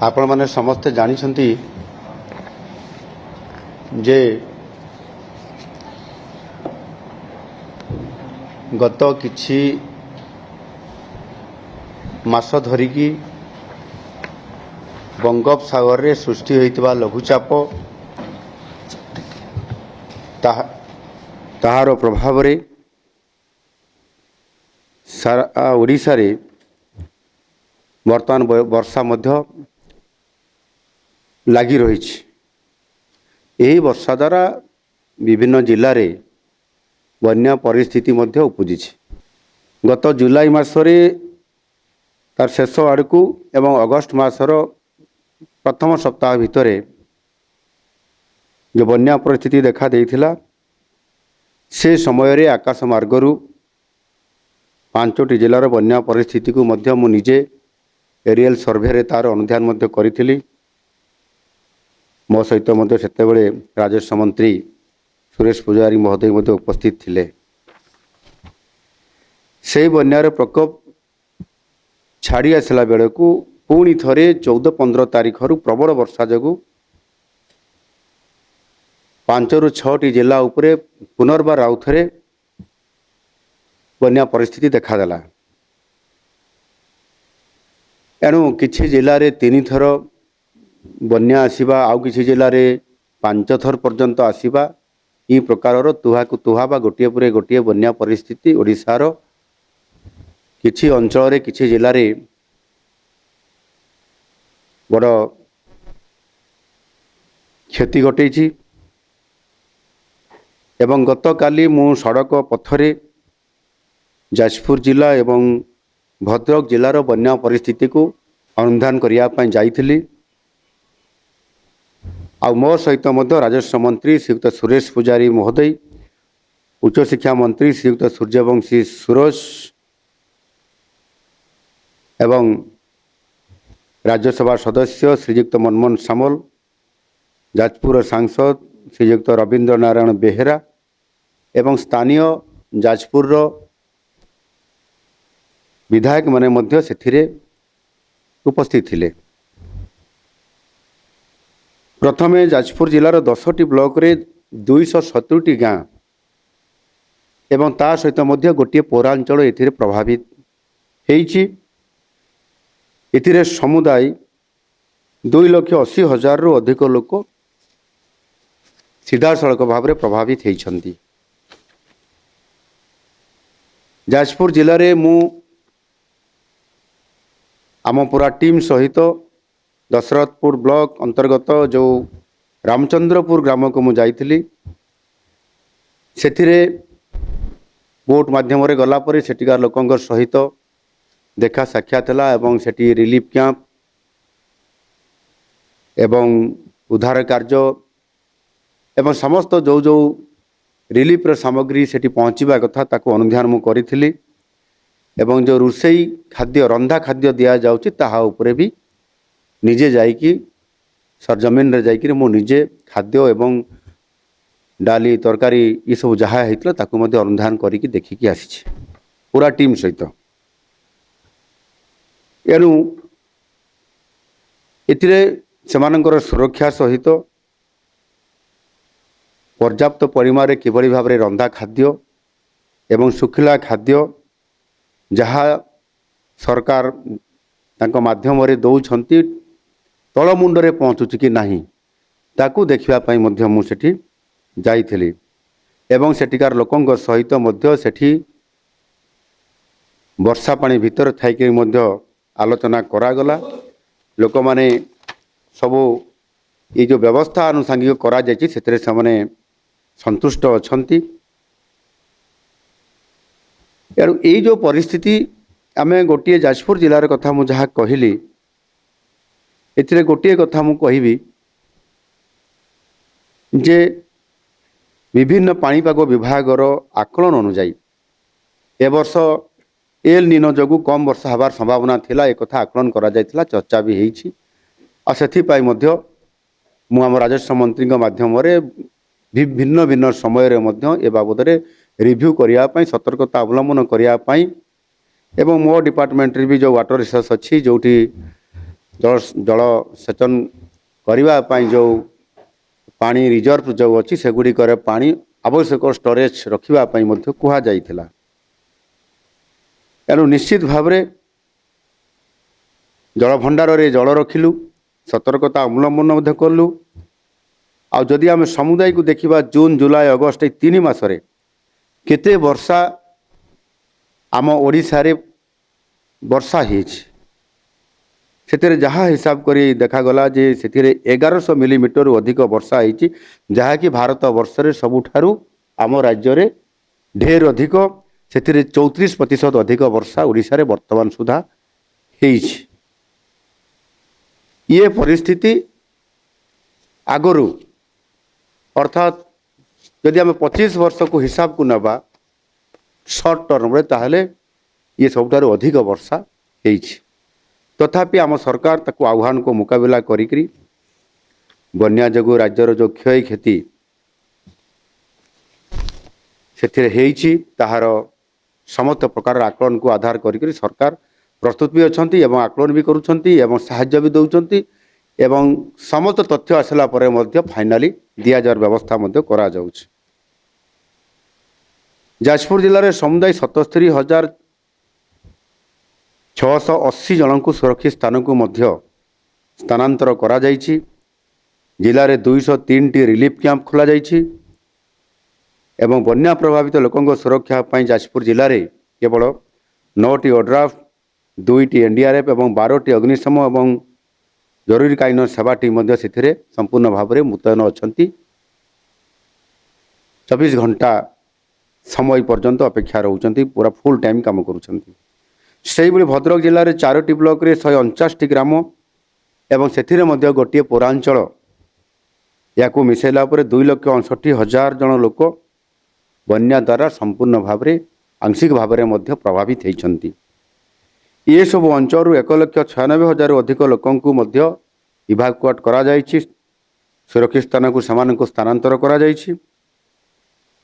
ଆପଣମାନେ ସମସ୍ତେ ଜାଣିଛନ୍ତି ଯେ ଗତ କିଛି ମାସ ଧରିକି ବଙ୍ଗୋପସାଗରରେ ସୃଷ୍ଟି ହୋଇଥିବା ଲଘୁଚାପ ତାହାର ପ୍ରଭାବରେ ସାରା ଓଡ଼ିଶାରେ ବର୍ତ୍ତମାନ ବର୍ଷା ମଧ୍ୟ ଲାଗି ରହିଛି। ଏହି ବର୍ଷା ଦ୍ୱାରା ବିଭିନ୍ନ ଜିଲ୍ଲାରେ ବନ୍ୟା ପରିସ୍ଥିତି ମଧ୍ୟ ଉପୁଜିଛି। ଗତ ଜୁଲାଇ ମାସରେ ତାର ଶେଷ ଆଡ଼କୁ ଏବଂ ଅଗଷ୍ଟ ମାସର ପ୍ରଥମ ସପ୍ତାହ ଭିତରେ ଯେଉଁ ବନ୍ୟା ପରିସ୍ଥିତି ଦେଖା ଦେଇଥିଲା, ସେ ସମୟରେ ଆକାଶ ମାର୍ଗରୁ 5ଟି ଜିଲ୍ଲାର ବନ୍ୟା ପରିସ୍ଥିତିକୁ ମଧ୍ୟ ମୁଁ ନିଜେ ଏରିଏଲ ସର୍ଭେରେ ତାର ଅନୁଧ୍ୟାନ ମଧ୍ୟ କରିଥିଲି। ମୋ ସହିତ ମଧ୍ୟ ସେତେବେଳେ ରାଜସ୍ୱ ମନ୍ତ୍ରୀ ସୁରେଶ ପୂଜାରୀ ମହୋଦୟ ମଧ୍ୟ ଉପସ୍ଥିତ ଥିଲେ। ସେହି ବନ୍ୟାର ପ୍ରକୋପ ଛାଡ଼ି ଆସିଲା ବେଳକୁ ପୁଣି ଥରେ 14-15 ତାରିଖରୁ ପ୍ରବଳ ବର୍ଷା ଯୋଗୁଁ 5ରୁ 6ଟି ଜିଲ୍ଲା ଉପରେ ପୁନର୍ବାର ଆଉ ଥରେ ବନ୍ୟା ପରିସ୍ଥିତି ଦେଖାଦେଲା। ଏଣୁ କିଛି ଜିଲ୍ଲାରେ 3 ଥର ବନ୍ୟା ଆସିବା, ଆଉ କିଛି ଜିଲ୍ଲାରେ 5 ଥର ପର୍ଯ୍ୟନ୍ତ ଆସିବା, ଏହି ପ୍ରକାରର ତୁହାକୁ ତୁହା ବା ଗୋଟିଏ ପରେ ଗୋଟିଏ ବନ୍ୟା ପରିସ୍ଥିତି ଓଡ଼ିଶାର କିଛି ଅଞ୍ଚଳରେ କିଛି ଜିଲ୍ଲାରେ ବଡ଼ କ୍ଷତି ଘଟେଇଛି। ଏବଂ ଗତକାଲି ମୁଁ ସଡ଼କ ପଥରେ ଯାଜପୁର ଜିଲ୍ଲା ଏବଂ ଭଦ୍ରକ ଜିଲ୍ଲାର ବନ୍ୟା ପରିସ୍ଥିତିକୁ ଅନୁଧ୍ୟାନ କରିବା ପାଇଁ ଯାଇଥିଲି। ଆଉ ମୋ ସହିତ ମଧ୍ୟ ରାଜସ୍ୱ ମନ୍ତ୍ରୀ ଶ୍ରୀଯୁକ୍ତ ସୁରେଶ ପୂଜାରୀ ମହୋଦୟ, ଉଚ୍ଚଶିକ୍ଷା ମନ୍ତ୍ରୀ ଶ୍ରୀଯୁକ୍ତ ସୂର୍ଯ୍ୟବଂଶୀ ସୁରେଶ ଏବଂ ରାଜ୍ୟସଭା ସଦସ୍ୟ ଶ୍ରୀଯୁକ୍ତ ମନମୋହନ ସାମଲ, ଯାଜପୁର ସାଂସଦ ଶ୍ରୀଯୁକ୍ତ ରବୀନ୍ଦ୍ର ନାରାୟଣ ବେହେରା ଏବଂ ସ୍ଥାନୀୟ ଯାଜପୁରର ବିଧାୟକମାନେ ମଧ୍ୟ ସେଥିରେ ଉପସ୍ଥିତ ଥିଲେ। ପ୍ରଥମେ ଯାଜପୁର ଜିଲ୍ଲାର 10ଟି ବ୍ଲକରେ 270ଟି ଗାଁ ଏବଂ ତା ସହିତ ମଧ୍ୟ ଗୋଟିଏ ପୌରାଞ୍ଚଳ ଏଥିରେ ପ୍ରଭାବିତ ହେଇଛି। ଏଥିରେ ସମୁଦାୟ 2,80,000ରୁ ଅଧିକ ଲୋକ ସିଧାସଳଖ ଭାବରେ ପ୍ରଭାବିତ ହେଇଛନ୍ତି। ଯାଜପୁର ଜିଲ୍ଲାରେ ମୁଁ ଆମ ପୁରା ଟିମ୍ ସହିତ ଦଶରଥପୁର ବ୍ଲକ ଅନ୍ତର୍ଗତ ଯେଉଁ ରାମଚନ୍ଦ୍ରପୁର ଗ୍ରାମକୁ ମୁଁ ଯାଇଥିଲି। ସେଥିରେ ବୋଟ୍ ମାଧ୍ୟମରେ ଗଲା ପରେ ସେଠିକାର ଲୋକଙ୍କ ସହିତ ଦେଖା ସାକ୍ଷାତ ହେଲା ଏବଂ ସେଠି ରିଲିଫ କ୍ୟାମ୍ପ ଏବଂ ଉଦ୍ଧାର କାର୍ଯ୍ୟ ଏବଂ ସମସ୍ତ ଯେଉଁ ରିଲିଫର ସାମଗ୍ରୀ ସେଠି ପହଞ୍ଚିବା କଥା ତାକୁ ଅନୁଧ୍ୟାନ ମୁଁ କରିଥିଲି। ଏବଂ ଯେଉଁ ରୋଷେଇ ଖାଦ୍ୟ, ରନ୍ଧା ଖାଦ୍ୟ ଦିଆଯାଉଛି ତାହା ଉପରେ ବି ନିଜେ ଯାଇକି ସରଜମିନରେ ଯାଇକି ମୁଁ ନିଜେ ଖାଦ୍ୟ ଏବଂ ଡାଲି ତରକାରୀ ଏସବୁ ଯାହା ହେଇଥିଲା ତାକୁ ମଧ୍ୟ ଅନୁଧ୍ୟାନ କରିକି ଦେଖିକି ଆସିଛି ପୁରା ଟିମ୍ ସହିତ। ଏଣୁ ଏଥିରେ ସେମାନଙ୍କର ସୁରକ୍ଷା ସହିତ ପର୍ଯ୍ୟାପ୍ତ ପରିମାଣରେ କିଭଳି ଭାବରେ ରନ୍ଧା ଖାଦ୍ୟ ଏବଂ ଶୁଖିଲା ଖାଦ୍ୟ ଯାହା ସରକାର ତାଙ୍କ ମାଧ୍ୟମରେ ଦେଉଛନ୍ତି ତଳମୁଣ୍ଡରେ ପହଞ୍ଚୁଛି କି ନାହିଁ ତାକୁ ଦେଖିବା ପାଇଁ ମଧ୍ୟ ମୁଁ ସେଠି ଯାଇଥିଲି। ଏବଂ ସେଠିକାର ଲୋକଙ୍କ ସହିତ ମଧ୍ୟ ସେଠି ବର୍ଷା ପାଣି ଭିତରେ ଥାଇକି ମଧ୍ୟ ଆଲୋଚନା କରାଗଲା। ଲୋକମାନେ ସବୁ ଏ ଯେଉଁ ବ୍ୟବସ୍ଥା ଆନୁଷଙ୍ଗିକ କରାଯାଇଛି ସେଥିରେ ସେମାନେ ସନ୍ତୁଷ୍ଟ ଅଛନ୍ତି। ଏଣୁ ଏଇ ଯେଉଁ ପରିସ୍ଥିତି, ଆମେ ଗୋଟିଏ ଯାଜପୁର ଜିଲ୍ଲାର କଥା ମୁଁ ଯାହା କହିଲି, ଏଥିରେ ଗୋଟିଏ କଥା ମୁଁ କହିବି ଯେ ବିଭିନ୍ନ ପାଣିପାଗ ବିଭାଗର ଆକଳନ ଅନୁଯାୟୀ ଏ ବର୍ଷ ଏଲ୍ ନିନୋ ଯୋଗୁଁ କମ୍ ବର୍ଷା ହେବାର ସମ୍ଭାବନା ଥିଲା, ଏକଥା ଆକଳନ କରାଯାଇଥିଲା, ଚର୍ଚ୍ଚା ବି ହେଇଛି। ଆଉ ସେଥିପାଇଁ ମଧ୍ୟ ମୁଁ ଆମ ରାଜସ୍ୱ ମନ୍ତ୍ରୀଙ୍କ ମାଧ୍ୟମରେ ଭିନ୍ନ ଭିନ୍ନ ସମୟରେ ମଧ୍ୟ ଏ ବାବଦରେ ରିଭ୍ୟୁ କରିବା ପାଇଁ, ସତର୍କତା ଅବଲମ୍ବନ କରିବା ପାଇଁ ଏବଂ ମୋ ଡିପାର୍ଟମେଣ୍ଟରେ ବି ଯେଉଁ ୱାଟର ରିସୋର୍ସ ଅଛି, ଯେଉଁଠି ଜଳସେଚନ କରିବା ପାଇଁ ଯେଉଁ ପାଣି ରିଜର୍ଭ ଯେଉଁ ଅଛି ସେଗୁଡ଼ିକରେ ପାଣି ଆବଶ୍ୟକ ଷ୍ଟୋରେଜ ରଖିବା ପାଇଁ ମଧ୍ୟ କୁହାଯାଇଥିଲା। ଏଣୁ ନିଶ୍ଚିତ ଭାବରେ ଜଳଭଣ୍ଡାରରେ ଜଳ ରଖିଲୁ, ସତର୍କତା ଅବଲମ୍ବନ ମଧ୍ୟ କଲୁ। ଆଉ ଯଦି ଆମେ ସମୁଦାୟକୁ ଦେଖିବା ଜୁନ, ଜୁଲାଇ, ଅଗଷ୍ଟ ଏଇ 3 ମାସରେ କେତେ ବର୍ଷା ଆମ ଓଡ଼ିଶାରେ ବର୍ଷା ହେଇଛି, ସେଥିରେ ଯାହା ହିସାବ କରି ଦେଖାଗଲା ଯେ ସେଥିରେ 1100 ମିଲିମିଟରରୁ ଅଧିକ ବର୍ଷା ହେଇଛି, ଯାହାକି ଭାରତ ବର୍ଷରେ ସବୁଠାରୁ ଆମ ରାଜ୍ୟରେ ଢେର ଅଧିକ। ସେଥିରେ 34% ଅଧିକ ବର୍ଷା ଓଡ଼ିଶାରେ ବର୍ତ୍ତମାନ ସୁଦ୍ଧା ହେଇଛି। ଇଏ ପରିସ୍ଥିତି ଆଗରୁ ଅର୍ଥାତ୍ ଯଦି ଆମେ 25 ବର୍ଷକୁ ହିସାବକୁ ନେବା ସର୍ଟ ଟର୍ମରେ, ତାହେଲେ ଇଏ ସବୁଠାରୁ ଅଧିକ ବର୍ଷା ହେଇଛି। ତଥାପି ଆମ ସରକାର ତାକୁ ଆହ୍ୱାନକୁ ମୁକାବିଲା କରିକିରି ବନ୍ୟା ଯୋଗୁଁ ରାଜ୍ୟର ଯେଉଁ କ୍ଷୟକ୍ଷତି ସେଥିରେ ହେଇଛି ତାହାର ସମସ୍ତ ପ୍ରକାର ଆକଳନକୁ ଆଧାର କରିକିରି ସରକାର ପ୍ରସ୍ତୁତ ବି ଅଛନ୍ତି ଏବଂ ଆକଳନ ବି କରୁଛନ୍ତି ଏବଂ ସାହାଯ୍ୟ ବି ଦେଉଛନ୍ତି ଏବଂ ସମସ୍ତ ତଥ୍ୟ ଆସିଲା ପରେ ମଧ୍ୟ ଫାଇନାଲି ଦିଆଯିବାର ବ୍ୟବସ୍ଥା ମଧ୍ୟ କରାଯାଉଛି। ଯାଜପୁର ଜିଲ୍ଲାରେ ସମୁଦାୟ 77,680 ଜଣଙ୍କୁ ସୁରକ୍ଷିତ ସ୍ଥାନକୁ ମଧ୍ୟ ସ୍ଥାନାନ୍ତର କରାଯାଇଛି। ଜିଲ୍ଲାରେ 203ଟି ରିଲିଫ୍ କ୍ୟାମ୍ପ ଖୋଲାଯାଇଛି ଏବଂ ବନ୍ୟା ପ୍ରଭାବିତ ଲୋକଙ୍କ ସୁରକ୍ଷା ପାଇଁ ଯାଜପୁର ଜିଲ୍ଲାରେ କେବଳ 9ଟି ଓଡ୍ରାଫ୍, 2ଟି ଏନ୍ଡିଆର୍ଏଫ୍ ଏବଂ 12ଟି ଅଗ୍ନିଶମ ଏବଂ ଜରୁରୀକାଳୀନ ସେବା ଟିମ୍ ମଧ୍ୟ ସେଥିରେ ସମ୍ପୂର୍ଣ୍ଣ ଭାବରେ ମୁତୟନ ଅଛନ୍ତି। 24 ଘଣ୍ଟା ସମୟ ପର୍ଯ୍ୟନ୍ତ ଅପେକ୍ଷା ରହୁଛନ୍ତି, ପୁରା ଫୁଲ୍ ଟାଇମ୍ କାମ କରୁଛନ୍ତି। ସେହିଭଳି ଭଦ୍ରକ ଜିଲ୍ଲାରେ 4ଟି ବ୍ଲକରେ 149ଟି ଗ୍ରାମ ଏବଂ ସେଥିରେ ମଧ୍ୟ ଗୋଟିଏ ପୌରାଞ୍ଚଳ, ୟାକୁ ମିଶାଇଲା ପରେ 2,69,000 ଜଣ ଲୋକ ବନ୍ୟା ଦ୍ୱାରା ସମ୍ପୂର୍ଣ୍ଣ ଭାବରେ ଆଂଶିକ ଭାବରେ ମଧ୍ୟ ପ୍ରଭାବିତ ହୋଇଛନ୍ତି। ଏସବୁ ଅଞ୍ଚଳରୁ 1,96,000ରୁ ଅଧିକ ଲୋକଙ୍କୁ ମଧ୍ୟ ଇଭାକୁଏଟ୍ କରାଯାଇଛି, ସୁରକ୍ଷିତ ସ୍ଥାନକୁ ସେମାନଙ୍କୁ ସ୍ଥାନାନ୍ତର କରାଯାଇଛି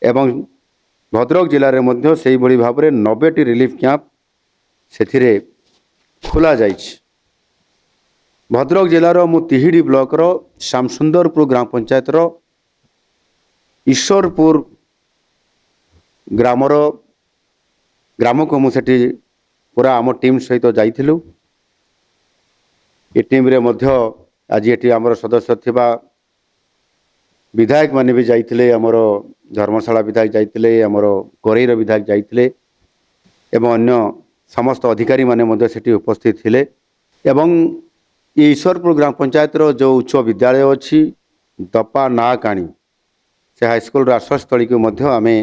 ଏବଂ ଭଦ୍ରକ ଜିଲ୍ଲାରେ ମଧ୍ୟ ସେହିଭଳି ଭାବରେ 90ଟି ରିଲିଫ୍ କ୍ୟାମ୍ପ ସେଥିରେ ଖୋଲାଯାଇଛି। ଭଦ୍ରକ ଜିଲ୍ଲାର ମୁଁ ତିହିଡ଼ି ବ୍ଲକର ଶ୍ୟାମସୁନ୍ଦରପୁର ଗ୍ରାମ ପଞ୍ଚାୟତର ଈଶ୍ୱରପୁର ଗ୍ରାମକୁ ମୁଁ ସେଠି ପୁରା ଆମ ଟିମ୍ ସହିତ ଯାଇଥିଲୁ। ଏ ଟିମ୍ରେ ମଧ୍ୟ ଆଜି ଏଠି ଆମର ସଦସ୍ୟ ଥିବା ବିଧାୟକ ମାନେ ବି ଯାଇଥିଲେ, ଆମର ଧର୍ମଶାଳା ବିଧାୟକ ଯାଇଥିଲେ, ଆମର କୋରେଇର ବିଧାୟକ ଯାଇଥିଲେ ଏବଂ ଅନ୍ୟ ସମସ୍ତ ଅଧିକାରୀମାନେ ମଧ୍ୟ ସେଠି ଉପସ୍ଥିତ ଥିଲେ ଏବଂ ଏ ଈଶ୍ୱରପୁର ଗ୍ରାମ ପଞ୍ଚାୟତର ଯେଉଁ ଉଚ୍ଚ ବିଦ୍ୟାଳୟ ଅଛି ଦପା ନାକାଣି, ସେ ହାଇସ୍କୁଲର ଆଶ୍ରୟସ୍ଥଳୀକୁ ମଧ୍ୟ ଆମେ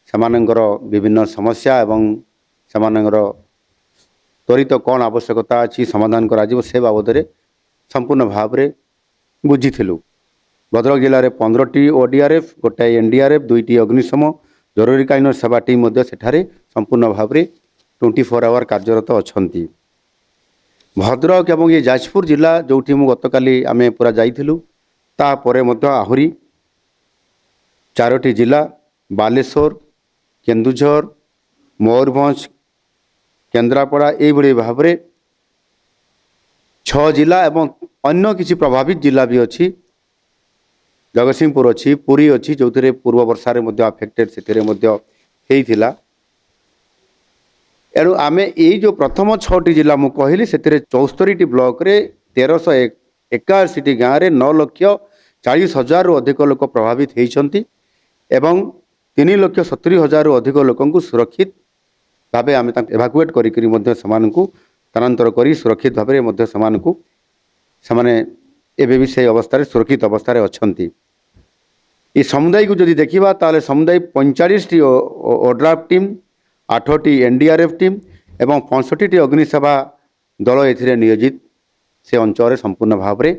ସେମାନଙ୍କର ବିଭିନ୍ନ ସମସ୍ୟା ଏବଂ ସେମାନଙ୍କର ତ୍ୱରିତ କ'ଣ ଆବଶ୍ୟକତା ଅଛି ସମାଧାନ କରାଯିବ ସେ ବାବଦରେ ସମ୍ପୂର୍ଣ୍ଣ ଭାବରେ ବୁଝିଥିଲୁ। ଭଦ୍ରକ ଜିଲ୍ଲାରେ 15ଟି ଓଡିଆର୍ଏଫ୍, ଗୋଟାଏ ଏନ୍ଡିଆର୍ଏଫ୍, 2ଟି ଅଗ୍ନିଶମ ଜରୁରୀକାଳୀନ ସେବା ଟିମ୍ ମଧ୍ୟ ସେଠାରେ ସମ୍ପୂର୍ଣ୍ଣ ଭାବରେ 24 ଆୱାର କାର୍ଯ୍ୟରତ ଅଛନ୍ତି। ଭଦ୍ରକ ଏବଂ ଏ ଯାଜପୁର ଜିଲ୍ଲା ଯେଉଁଠି ମୁଁ ଗତକାଲି ଆମେ ପୁରା ଯାଇଥିଲୁ, ତାପରେ ମଧ୍ୟ ଆହୁରି 4ଟି ଜିଲ୍ଲା ବାଲେଶ୍ୱର, କେନ୍ଦୁଝର, ମୟୂରଭଞ୍ଜ, କେନ୍ଦ୍ରାପଡ଼ା ଏଇଭଳି ଭାବରେ 6 ଜିଲ୍ଲା ଏବଂ ଅନ୍ୟ କିଛି ପ୍ରଭାବିତ ଜିଲ୍ଲା ବି ଅଛି, ଜଗତସିଂହପୁର ଅଛି, ପୁରୀ ଅଛି, ଯେଉଁଥିରେ ପୂର୍ବ ବର୍ଷାରେ ମଧ୍ୟ ଆଫେକ୍ଟେଡ଼ ସେଥିରେ ମଧ୍ୟ ହେଇଥିଲା। ଏଣୁ ଆମେ ଏଇ ଯେଉଁ ପ୍ରଥମ 6ଟି ଜିଲ୍ଲା ମୁଁ କହିଲି ସେଥିରେ 74ଟି ବ୍ଲକରେ 1381ଟି ଗାଁରେ 9,40,000ରୁ ଅଧିକ ଲୋକ ପ୍ରଭାବିତ ହେଇଛନ୍ତି ଏବଂ 3,70,000ରୁ ଅଧିକ ଲୋକଙ୍କୁ ସୁରକ୍ଷିତ ଭାବେ ଆମେ ତାଙ୍କୁ ଏଭାକୁଏଟ୍ କରିକି ମଧ୍ୟ ସେମାନଙ୍କୁ ସ୍ଥାନାନ୍ତର କରି ସୁରକ୍ଷିତ ଭାବରେ ମଧ୍ୟ ସେମାନେ ଏବେ ବି ସେହି ଅବସ୍ଥାରେ ସୁରକ୍ଷିତ ଅବସ୍ଥାରେ ଅଛନ୍ତି। ଏ ସମୁଦାୟକୁ ଯଦି ଦେଖିବା ତାହେଲେ ସମୁଦାୟ 45ଟି ଓଡ୍ରାଫ୍ ଟିମ୍, 8ଟି ଏନ୍ଡିଆର୍ଏଫ୍ ଟିମ୍ ଏବଂ 65ଟି ଅଗ୍ନିସେବା ଦଳ ଏଥିରେ ନିୟୋଜିତ ସେ ଅଞ୍ଚଳରେ ସମ୍ପୂର୍ଣ୍ଣ ଭାବରେ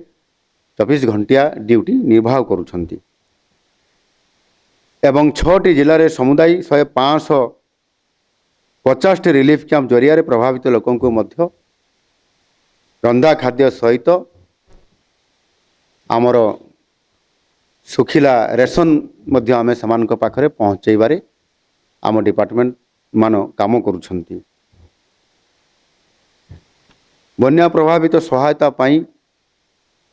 24 ଘଣ୍ଟିଆ ଡ୍ୟୁଟି ନିର୍ବାହ କରୁଛନ୍ତି ଏବଂ 6ଟି ଜିଲ୍ଲାରେ ସମୁଦାୟ 550ଟି ରିଲିଫ୍ କ୍ୟାମ୍ପ ଜରିଆରେ ପ୍ରଭାବିତ ଲୋକଙ୍କୁ ମଧ୍ୟ ରନ୍ଧା ଖାଦ୍ୟ ସହିତ ଆମର ଶୁଖିଲା ରେସନ ମଧ୍ୟ ଆମେ ସେମାନଙ୍କ ପାଖରେ ପହଞ୍ଚାଇବାରେ ଆମ ଡିପାର୍ଟମେଣ୍ଟ କାମ କରୁଛନ୍ତି। ବନ୍ୟା ପ୍ରଭାବିତ ସହାୟତା ପାଇଁ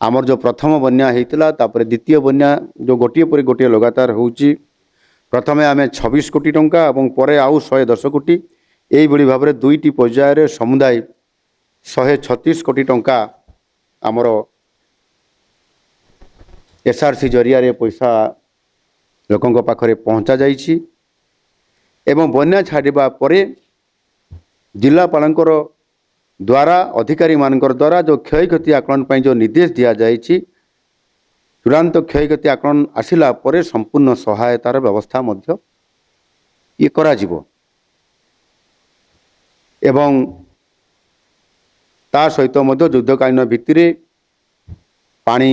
ଆମର ଯେଉଁ ପ୍ରଥମ ବନ୍ୟା ହେଇଥିଲା, ତାପରେ ଦ୍ୱିତୀୟ ବନ୍ୟା ଯେଉଁ ଗୋଟିଏ ପରେ ଗୋଟିଏ ଲଗାତାର ହେଉଛି, ପ୍ରଥମେ ଆମେ 26 କୋଟି ଟଙ୍କା ଏବଂ ପରେ ଆଉ 110 କୋଟି, ଏଇଭଳି ଭାବରେ ଦୁଇଟି ପର୍ଯ୍ୟାୟରେ ସମୁଦାୟ 136 କୋଟି ଟଙ୍କା ଆମର SRC ଜରିଆରେ ପଇସା ଲୋକଙ୍କ ପାଖରେ ପହଞ୍ଚା ଯାଇଛି। ଏବଂ ବନ୍ୟା ଛାଡ଼ିବା ପରେ ଜିଲ୍ଲାପାଳଙ୍କର ଦ୍ୱାରା ଅଧିକାରୀମାନଙ୍କର ଦ୍ୱାରା ଯେଉଁ କ୍ଷୟକ୍ଷତି ଆକଳନ ପାଇଁ ଯେଉଁ ନିର୍ଦ୍ଦେଶ ଦିଆଯାଇଛି, ଚୂଡ଼ାନ୍ତ କ୍ଷୟକ୍ଷତି ଆକଳନ ଆସିଲା ପରେ ସମ୍ପୂର୍ଣ୍ଣ ସହାୟତାର ବ୍ୟବସ୍ଥା ମଧ୍ୟ କରାଯିବ। ଏବଂ ତା ସହିତ ମଧ୍ୟ ଯୁଦ୍ଧକାଳୀନ ଭିତ୍ତିରେ ପାଣି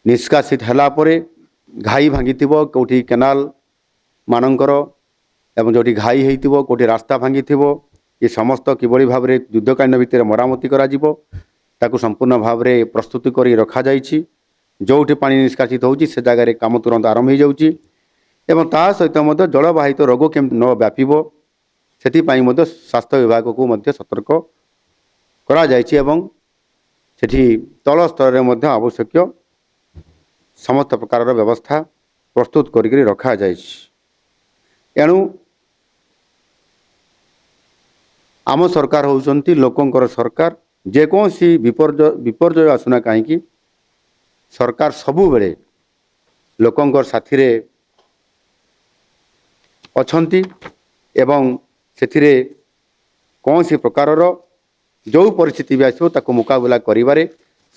ନିଷ୍କାସିତ ହେଲା ପରେ ଘାଇ ଭାଙ୍ଗିଥିବ କେଉଁଠି କେନାଲ ମାନଙ୍କର, ଏବଂ ଯେଉଁଠି ଘାଇ ହେଇଥିବ କେଉଁଠି ରାସ୍ତା ଭାଙ୍ଗିଥିବ, ଏ ସମସ୍ତ କିଭଳି ଭାବରେ ଯୁଦ୍ଧକାଳୀନ ଭିତ୍ତିରେ ମରାମତି କରାଯିବ ତାକୁ ସମ୍ପୂର୍ଣ୍ଣ ଭାବରେ ପ୍ରସ୍ତୁତି କରି ରଖାଯାଇଛି। ଯେଉଁଠି ପାଣି ନିଷ୍କାସିତ ହେଉଛି ସେ ଜାଗାରେ କାମ ତୁରନ୍ତ ଆରମ୍ଭ ହୋଇଯାଉଛି। ଏବଂ ତା ସହିତ ମଧ୍ୟ ଜଳବାହିତ ରୋଗ କେମିତି ନ ବ୍ୟାପିବ ସେଥିପାଇଁ ମଧ୍ୟ ସ୍ୱାସ୍ଥ୍ୟ ବିଭାଗକୁ ମଧ୍ୟ ସତର୍କ କରାଯାଇଛି ଏବଂ ସେଠି ତଳ ସ୍ତରରେ ମଧ୍ୟ ଆବଶ୍ୟକୀୟ ସମସ୍ତ ପ୍ରକାରର ବ୍ୟବସ୍ଥା ପ୍ରସ୍ତୁତ କରିକି ରଖାଯାଇଛି। ଏଣୁ ଆମ ସରକାର ହେଉଛନ୍ତି ଲୋକଙ୍କର ସରକାର। ଯେକୌଣସି ବିପର୍ଯ୍ୟୟ ଆସୁନା କାହିଁକି ସରକାର ସବୁବେଳେ ଲୋକଙ୍କର ସାଥିରେ ଅଛନ୍ତି ଏବଂ ସେଥିରେ କୌଣସି ପ୍ରକାରର ଯେଉଁ ପରିସ୍ଥିତି ବି ଆସିବ ତାକୁ ମୁକାବିଲା କରିବାରେ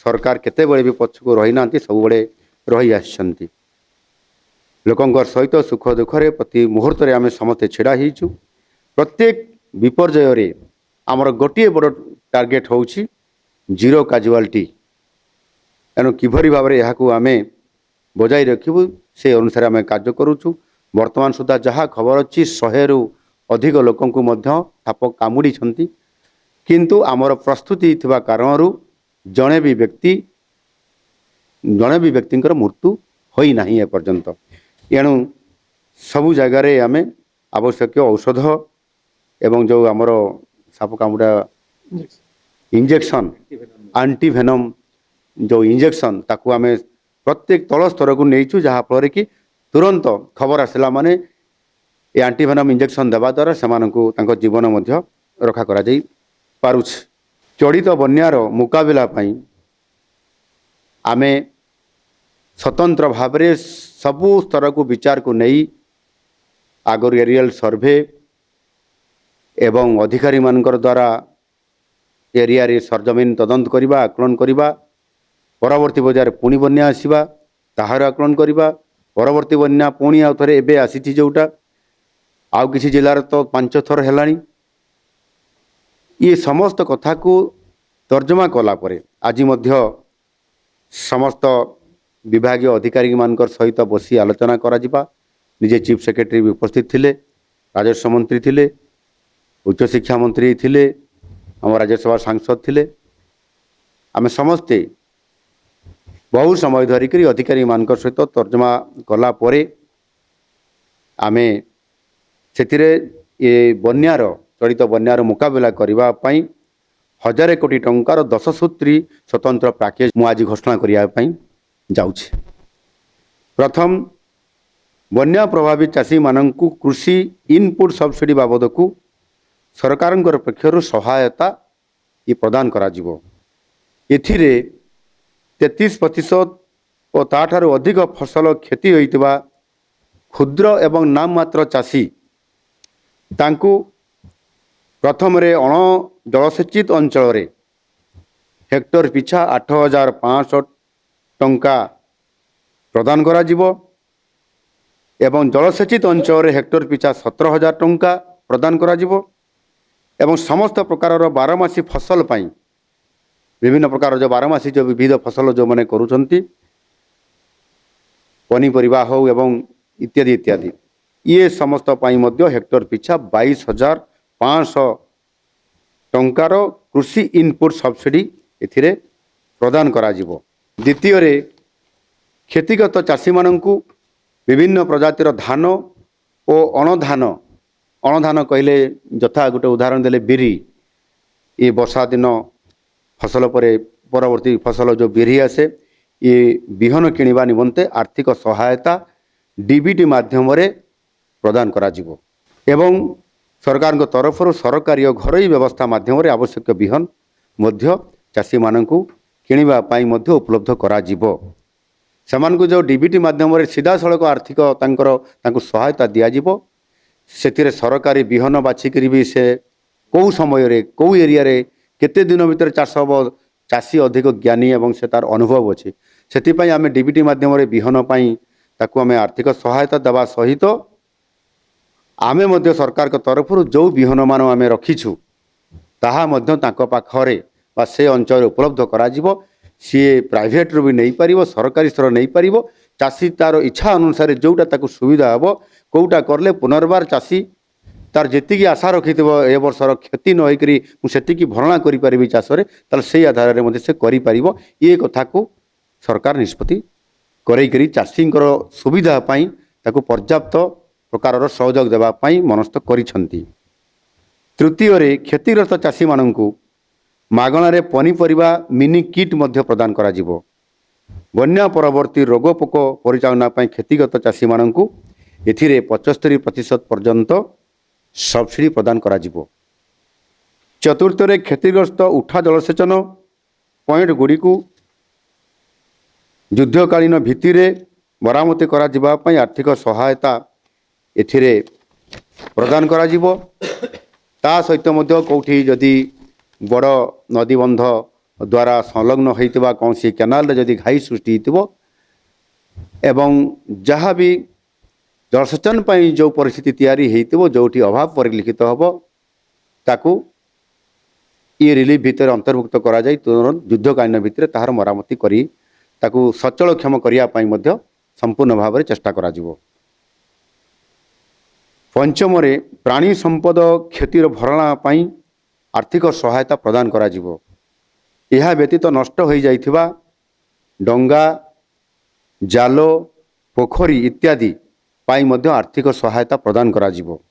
ସରକାର କେତେବେଳେ ବି ପଛକୁ ରହିନାହାନ୍ତି, ସବୁବେଳେ ରହି ଆସିଛନ୍ତି। ଲୋକଙ୍କର ସହିତ ସୁଖ ଦୁଃଖରେ ପ୍ରତି ମୁହୂର୍ତ୍ତରେ ଆମେ ସମସ୍ତେ ଛିଡ଼ା ହେଇଛୁ। ପ୍ରତ୍ୟେକ ବିପର୍ଯ୍ୟୟରେ ଆମର ଗୋଟିଏ ବଡ଼ ଟାର୍ଗେଟ୍ ହେଉଛି ଜିରୋ କାଜୁଆଲିଟି। ଏଣୁ କିଭଳି ଭାବରେ ଏହାକୁ ଆମେ ବଜାଇ ରଖିବୁ ସେ ଅନୁସାରେ ଆମେ କାର୍ଯ୍ୟ କରୁଛୁ। ବର୍ତ୍ତମାନ ସୁଦ୍ଧା ଯାହା ଖବର ଅଛି 100ରୁ ଅଧିକ ଲୋକଙ୍କୁ ମଧ୍ୟ ସାପ କାମୁଡ଼ିଛନ୍ତି, କିନ୍ତୁ ଆମର ପ୍ରସ୍ତୁତି ଥିବା କାରଣରୁ ଜଣେ ବି ବ୍ୟକ୍ତିଙ୍କର ମୃତ୍ୟୁ ହୋଇନାହିଁ ଏପର୍ଯ୍ୟନ୍ତ। ଏଣୁ ସବୁ ଜାଗାରେ ଆମେ ଆବଶ୍ୟକୀୟ ଔଷଧ ଏବଂ ଯେଉଁ ଆମର ସାପ କାମୁଡ଼ା ଇଞ୍ଜେକ୍ସନ୍, ଆଣ୍ଟିଭେନମ୍ ଯେଉଁ ଇଞ୍ଜେକ୍ସନ୍ ତାକୁ ଆମେ ପ୍ରତ୍ୟେକ ତଳ ସ୍ତରକୁ ନେଇଛୁ, ଯାହାଫଳରେ କି ତୁରନ୍ତ ଖବର ଆସିଲା ମାନେ ଏ ଆଣ୍ଟିଭେନମ୍ ଇଞ୍ଜେକ୍ସନ୍ ଦେବା ଦ୍ୱାରା ସେମାନଙ୍କୁ ତାଙ୍କ ଜୀବନ ମଧ୍ୟ ରକ୍ଷା କରାଯାଇ ପାରୁଛି। ଚଳିତ ବନ୍ୟାର ମୁକାବିଲା ପାଇଁ ଆମେ ସ୍ୱତନ୍ତ୍ର ଭାବରେ ସବୁ ସ୍ତରକୁ ବିଚାରକୁ ନେଇ ଆଗରୁ ଏରିଆଲ ସର୍ଭେ ଏବଂ ଅଧିକାରୀମାନଙ୍କର ଦ୍ୱାରା ଏରିଆରେ ସରଜମିନ ତଦନ୍ତ କରିବା, ଆକଳନ କରିବା, ପରବର୍ତ୍ତୀ ପର୍ଯ୍ୟାୟରେ ପୁଣି ବନ୍ୟା ଆସିବା ତାହାର ଆକଳନ କରିବା, ପରବର୍ତ୍ତୀ ବନ୍ୟା ପୁଣି ଆଉ ଥରେ ଏବେ ଆସିଛି ଯେଉଁଟା ଆଉ କିଛି ଜିଲ୍ଲାରେ ତ 5 ଥର ହେଲାଣି। ଇଏ ସମସ୍ତ କଥାକୁ ତର୍ଜମା କଲା ପରେ ଆଜି ମଧ୍ୟ ସମସ୍ତ ବିଭାଗୀୟ ଅଧିକାରୀମାନଙ୍କର ସହିତ ବସି ଆଲୋଚନା କରାଯିବା। ନିଜେ ଚିଫ୍ ସେକ୍ରେଟାରୀ ବି ଉପସ୍ଥିତ ଥିଲେ, ରାଜସ୍ୱ ମନ୍ତ୍ରୀ ଥିଲେ, ଉଚ୍ଚଶିକ୍ଷା ମନ୍ତ୍ରୀ ଥିଲେ, ଆମ ରାଜ୍ୟସଭା ସାଂସଦ ଥିଲେ। ଆମେ ସମସ୍ତେ ବହୁ ସମୟ ଧରିକରି ଅଧିକାରୀମାନଙ୍କ ସହିତ ତର୍ଜମା କଲା ପରେ ଆମେ ସେଥିରେ ଏ ଚଳିତ ବନ୍ୟାର ମୁକାବିଲା କରିବା ପାଇଁ 1000 କୋଟି ଟଙ୍କାର 10 ସୂତ୍ରୀ ସ୍ୱତନ୍ତ୍ର ପ୍ୟାକେଜ ମୁଁ ଆଜି ଘୋଷଣା କରିବା ପାଇଁ ଯାଉଛି। ପ୍ରଥମ, ବନ୍ୟା ପ୍ରଭାବିତ ଚାଷୀମାନଙ୍କୁ କୃଷି ଇନପୁଟ ସବସିଡି ବାବଦକୁ ସରକାରଙ୍କର ପକ୍ଷରୁ ସହାୟତା ପ୍ରଦାନ କରାଯିବ। ଏଥିରେ 33% ଓ ତାଠାରୁ ଅଧିକ ଫସଲ କ୍ଷତି ହୋଇଥିବା କ୍ଷୁଦ୍ର ଏବଂ ନାମମାତ୍ର ଚାଷୀ ତାଙ୍କୁ ପ୍ରଥମରେ ଅଣ ଜଳସେଚିତ ଅଞ୍ଚଳରେ ହେକ୍ଟର ପିଛା 8500 ଟଙ୍କା ପ୍ରଦାନ କରାଯିବ ଏବଂ ଜଳସେଚିତ ଅଞ୍ଚଳରେ ହେକ୍ଟର ପିଛା 17000 ଟଙ୍କା ପ୍ରଦାନ କରାଯିବ ଏବଂ ସମସ୍ତ ପ୍ରକାରର ବାରମାସୀ ଫସଲ ପାଇଁ ବିଭିନ୍ନ ପ୍ରକାର ଯେଉଁ ବାରମାସୀ ଯେଉଁ ବିବିଧ ଫସଲ ଯେଉଁମାନେ କରୁଛନ୍ତି, ପନିପରିବା ହେଉ ଏବଂ ଇତ୍ୟାଦି ଇତ୍ୟାଦି, ଇଏ ସମସ୍ତ ପାଇଁ ମଧ୍ୟ ହେକ୍ଟର ପିଛା 22500 ଟଙ୍କାର କୃଷି ଇନପୁଟ ସବସିଡି ଏଥିରେ ପ୍ରଦାନ କରାଯିବ। ଦ୍ୱିତୀୟରେ, କ୍ଷତିଗ୍ରସ୍ତ ଚାଷୀମାନଙ୍କୁ ବିଭିନ୍ନ ପ୍ରଜାତିର ଧାନ ଓ ଅଣଧାନ କହିଲେ ଯଥା ଗୋଟେ ଉଦାହରଣ ଦେଲେ ବିରି, ଏ ବର୍ଷା ଦିନ फसल पर परवर्ती फसल जो बिरी आसे ये बिहन किणवा निमंते आर्थिक सहायता डीबीटी माध्यम प्रदान करा जिवो एवं सरकार तरफ सरकारी और घरोई व्यवस्था माध्यम आवश्यक बिहन मध्य चाषी मानू किणवा उपलब्ध करा जिवो सेमानकु जो डीबीटी माध्यम सीधा सड़क आर्थिक तांकर सहायता दिज्व से सरकारी बिहन बाछिकी भी से कौ समय कौ एरिया केते दिन भितर चाष हम चाषी अधिक ज्ञानी एवं से तार अनुभव अच्छे से आम डीबीटी माध्यम बिहन ताकू आम आर्थिक सहायता देवा सहित आम सरकार तरफ जो बिहन मान आम रखीचु ताहा पाखरे बा से अंचल उपलब्ध करा सी प्राइवेट रू भी नहीं पारिबो सरकारी स्तर नहीं पारिबो चाषी तार इच्छा अनुसार जोटा ताकू सुविधा हे कौटा करले पुनर्बार चाषी तार जी आशा रखी ए वर्षर क्षति न होकरी मुझे भरणा करी चाषे ताल से आधार में से कर ये कथा को सरकार निष्पत्ति करें चाषी सुविधा ताकू पर्याप्त प्रकार सहयोग देवाई मनस्थ करिसेंती। तृतीय क्षतिग्रस्त चाषी मानू मागणारे पनीपरिबा मिनी किट मध्य प्रदान करा जिवो बन्या परवर्ती रोग पोक परिचालना क्षतिग्रस्त चाषी मानू एथिरे 75% पर्यंत सब्सिडी प्रदान करा जिवो। चतुर्थ क्षतिग्रस्त उठा जलसेचन पॉइंट गुड़ी को युद्धकालीन भित्तिरे मरामती करा जिबा पई आर्थिक सहायता एथिरे प्रदान करा जिवो। ता सहित मध्य कोठी जदि बड़ नदीबंध द्वारा संलग्न होइतिबा कौनसी केनाल रे जदि घाई सृष्टि होइतिबो एवं जहाँ भी जलसेचन पई जो परिस्थिति तैयारी होइतिबो जोठी अभाव परिलिखित हबो ताकू ये रिलीफ भितर अंतर्भुक्त करा जाय तुरंत युद्धकालीन भितर ताहार मरामती करी ताकू सचलक्षम करिया पई मध्य संपूर्ण भाव में चेष्टा करा जिवो। पंचम प्राणी संपद क्षतिर भरणा पई आर्थिक सहायता प्रदान करा जिवो। यह व्यतीत नष्ट हो जाइथिबा डंगा जालो पोखरी इत्यादि पाई मध्य आर्थिक सहायता प्रदान करा जिवो।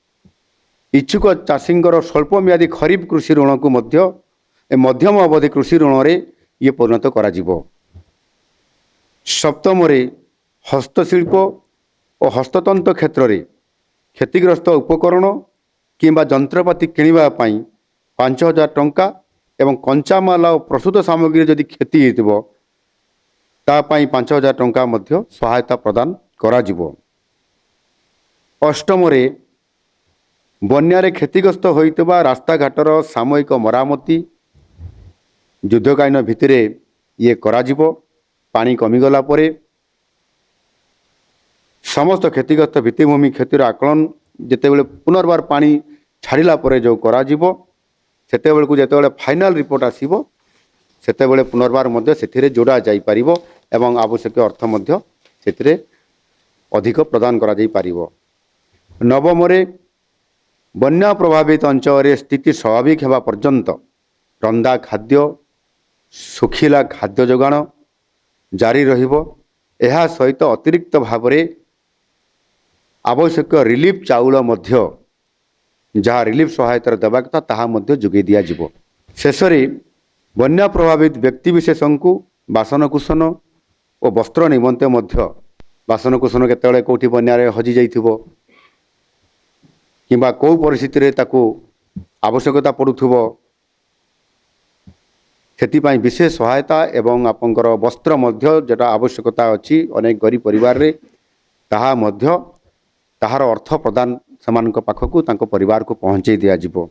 इच्छुक चाषींकर स्वल्प म्यादी खरीफ कृषि ऋण को मध्यम अवधि कृषि ऋण रे ये परिणत करा जिवो। सप्तम हस्तशिल्प और हस्ततंत्र क्षेत्र में क्षतिग्रस्त उपकरण किंबा जंत्रपाति किनिबा पई 5,000 टंका एवं कंचामाल और प्रस्तुत सामग्री जदि क्षति होइतिबो ता पई 5,000 टंका मध्य सहायता प्रदान करा जिवो। अष्टम बन्यारे क्षतिग्रस्त होइतिबा रास्ता घाटर सामयिक मरामती युद्धकालीन भित्तिरे ये करा जिवो। पानी कमिगला परे समस्त क्षतिग्रस्त भित्तिभूमि क्षतिर आकलन जितेबले पुनर्बार पानी छाड़िला परे जो करा जिवो सेतेबेले को जेतेबले फाइनल रिपोर्ट आसीबो सेतेबले पुनर्बार मध्य सेथिरे जोड़ा जाई पारिबो एवं आवश्यक अर्थ मध्य सेथिरे अधिक प्रदान करा जाई पारिबो। नवम बन्या प्रभावित अंचल स्थिति स्वाभाविक हेबा पर्यंत रंधा खाद्य सुखिला खाद्य जोगाण जारी रहिबो। एहा सहित अतिरिक्त भाव में आवश्यक रिलीफ चाउल मध्य जहाँ रिलीफ सहायता देवा कथा ताहा मध्य जोगे दिया जिवो। शेषरे बन्या प्रभावित व्यक्तिविशेषों को बासनकुसन और वस्त्र निमंते मध्य बासनकुसन केतेबेले कोठी बन्यारे हजि जाइथिबो किंबा को परिस्थिति रे ताकू आवश्यकता पड़ुथिबो सेतिपाई विशेष सहायता एवं आपंकर वस्त्र मध्य जेटा आवश्यकता अच्छी अनेक गरीब परिवार रे ताहा मध्य ताहार अर्थ प्रदान सेमानक पाखकू तांको परिवार को पहुँचे दिया जिवो।